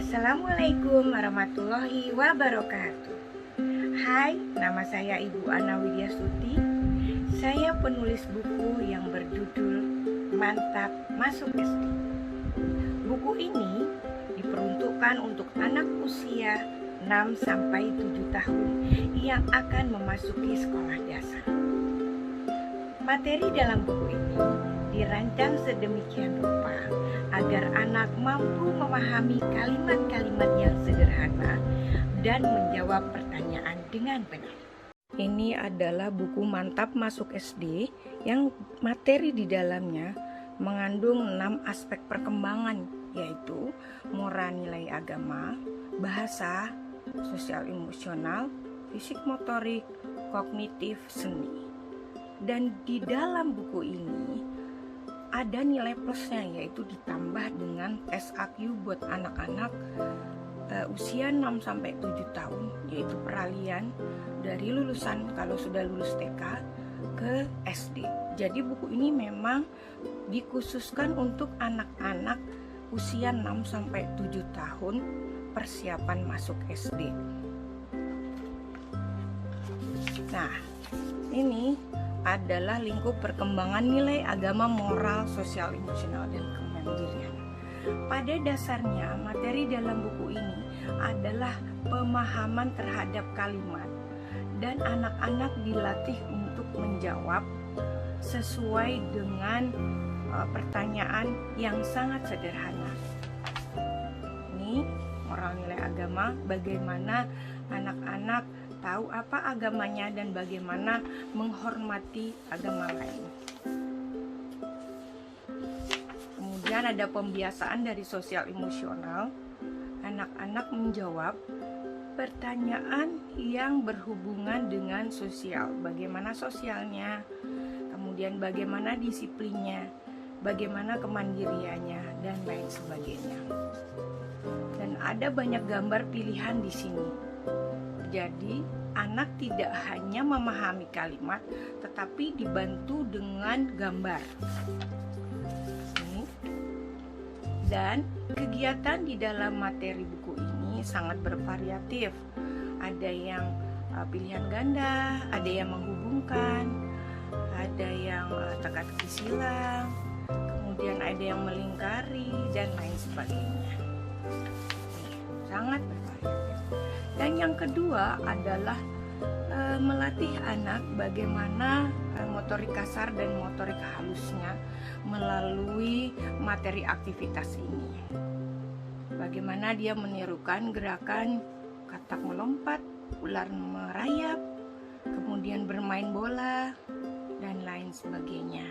Assalamualaikum warahmatullahi wabarakatuh. Hai, nama saya Ibu Ana Widyastuti. Saya penulis buku yang berjudul Mantap Masuk SD. Buku ini diperuntukkan untuk anak usia 6-7 tahun yang akan memasuki sekolah dasar. Materi dalam buku ini dirancang sedemikian rupa agar anak mampu memahami kalimat-kalimat yang sederhana dan menjawab pertanyaan dengan benar. Ini adalah buku Mantap Masuk SD yang materi di dalamnya mengandung 6 aspek perkembangan, yaitu moral nilai agama, bahasa, sosial emosional, fisik motorik, kognitif, seni. Dan di dalam buku ini ada nilai plusnya, yaitu ditambah dengan tes IQ buat anak-anak usia 6-7 tahun, yaitu peralihan dari lulusan kalau sudah lulus TK ke SD. Jadi buku ini memang dikhususkan untuk anak-anak usia 6-7 tahun persiapan masuk SD. Nah, ini adalah lingkup perkembangan nilai agama, moral, sosial, emosional, dan kemandirian. Pada dasarnya, materi dalam buku ini adalah pemahaman terhadap kalimat, dan anak-anak dilatih untuk menjawab sesuai dengan pertanyaan yang sangat sederhana. Ini moral nilai agama, bagaimana anak-anak tahu apa agamanya dan bagaimana menghormati agama lain. Kemudian ada pembiasaan dari sosial emosional. Anak-anak menjawab pertanyaan yang berhubungan dengan sosial. Bagaimana sosialnya, kemudian bagaimana disiplinnya, bagaimana kemandiriannya, dan lain sebagainya. Dan ada banyak gambar pilihan di sini. Jadi, anak tidak hanya memahami kalimat, tetapi dibantu dengan gambar. Dan kegiatan di dalam materi buku ini sangat bervariatif. Ada yang pilihan ganda, ada yang menghubungkan, ada yang teka-teki silang, kemudian ada yang melingkari, dan lain sebagainya. Sangat bervariatif. Dan yang kedua adalah melatih anak bagaimana motorik kasar dan motorik halusnya melalui materi aktivitas ini. Bagaimana dia menirukan gerakan katak melompat, ular merayap, kemudian bermain bola, dan lain sebagainya.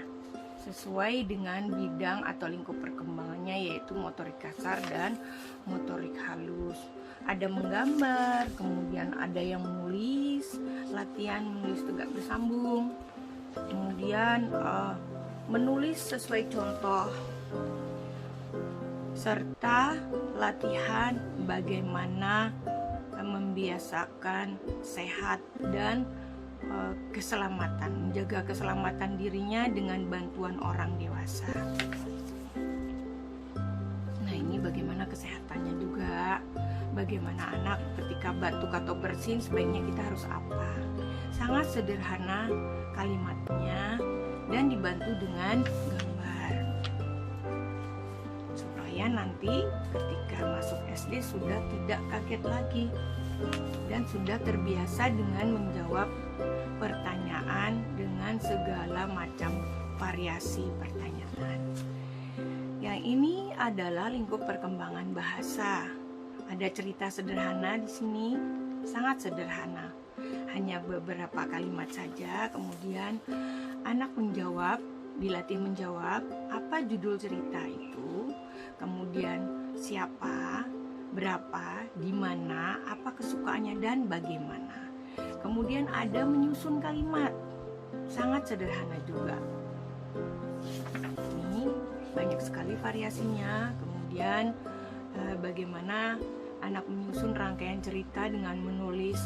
Sesuai dengan bidang atau lingkup perkembangannya, yaitu motorik kasar dan motorik halus. Ada menggambar, kemudian ada yang menulis, latihan menulis tegak bersambung, kemudian menulis sesuai contoh, serta latihan bagaimana membiasakan sehat dan keselamatan, menjaga keselamatan dirinya dengan bantuan orang dewasa. Nah, ini bagaimana kesehatannya juga. Bagaimana anak ketika batuk atau bersin sebaiknya kita harus apa. Sangat sederhana kalimatnya dan dibantu dengan gambar, supaya nanti ketika masuk SD sudah tidak kaget lagi dan sudah terbiasa dengan menjawab pertanyaan dengan segala macam variasi pertanyaan. Yang ini adalah lingkup perkembangan bahasa. Ada cerita sederhana di sini, sangat sederhana. Hanya beberapa kalimat saja, kemudian anak menjawab, dilatih menjawab apa judul cerita itu, kemudian siapa, berapa, di mana, apa kesukaannya, dan bagaimana. Kemudian ada menyusun kalimat, sangat sederhana juga. Ini banyak sekali variasinya. Kemudian bagaimana anak menyusun rangkaian cerita dengan menulis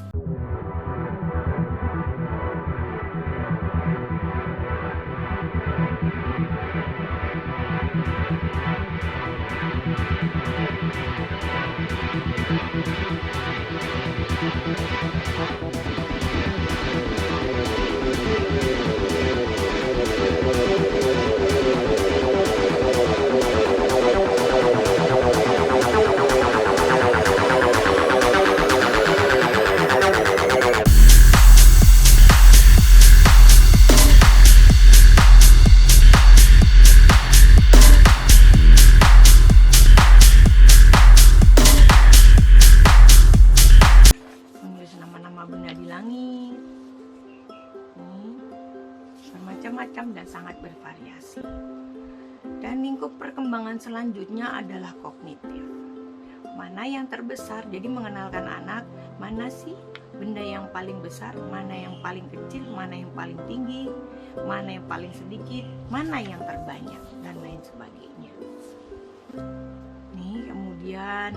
bervariasi. Dan lingkup perkembangan selanjutnya adalah kognitif. Mana yang terbesar, jadi mengenalkan anak mana sih benda yang paling besar, mana yang paling kecil, mana yang paling tinggi, mana yang paling sedikit, mana yang terbanyak, dan lain sebagainya. Nih kemudian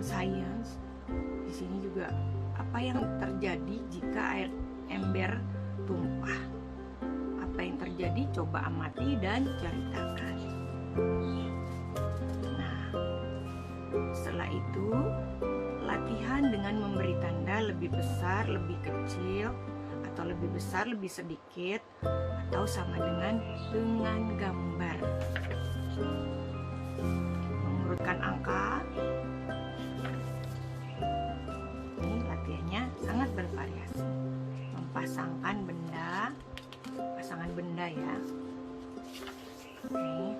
sains di sini juga apa yang terjadi jika air ember tumpah. Apa yang terjadi coba amati dan ceritakan. Nah, setelah itu latihan dengan memberi tanda lebih besar, lebih kecil, atau lebih besar, lebih sedikit, atau sama dengan gambar. Mengurutkan angka. Ini latihannya sangat bervariasi. Mempasangkan benda, pasangan benda ya. Oke.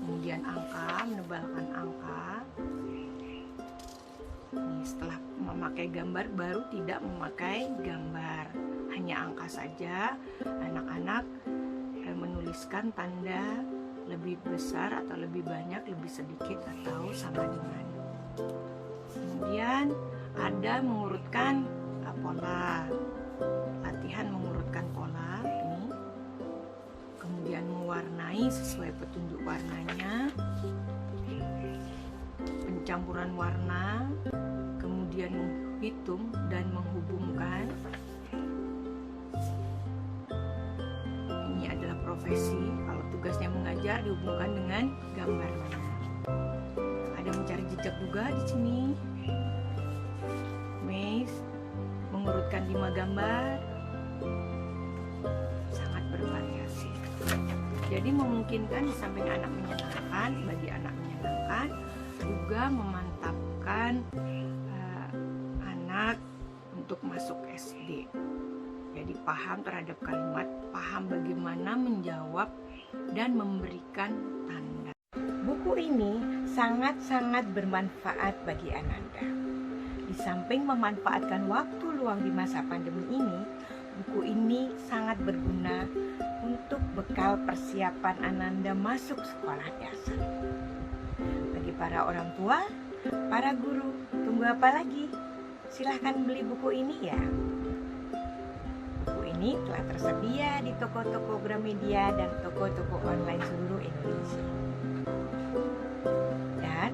Kemudian angka, menebalkan angka. Nih, setelah memakai gambar baru tidak memakai gambar, hanya angka saja. Anak-anak menuliskan tanda lebih besar atau lebih banyak, lebih sedikit atau sama dengan. Kemudian ada mengurutkan pola, latihan mengurutkan pola ini. Kemudian mewarnai sesuai petunjuk warnanya, pencampuran warna, kemudian menghitung dan menghubungkan. Ini adalah profesi, kalau tugasnya mengajar dihubungkan dengan gambar mana. Ada mencari jejak juga di sini. Mengurutkan 5 gambar, sangat bervariasi. Jadi memungkinkan di samping anak menyenangkan, bagi anak menyenangkan juga memantapkan anak untuk masuk SD. Jadi paham terhadap kalimat, paham bagaimana menjawab dan memberikan tanda. Buku ini sangat-sangat bermanfaat bagi Ananda. Di samping memanfaatkan waktu luang di masa pandemi ini, buku ini sangat berguna untuk bekal persiapan Ananda masuk sekolah dasar. Bagi para orang tua, para guru, tunggu apa lagi? Silahkan beli buku ini ya. Buku ini telah tersedia di toko-toko Gramedia dan toko-toko online seluruh Indonesia. Dan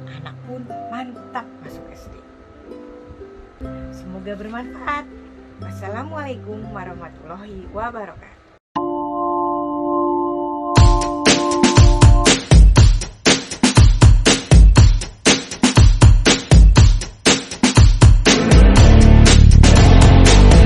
anak pun mantap masuk SD. Semoga bermanfaat. Wassalamualaikum warahmatullahi wabarakatuh.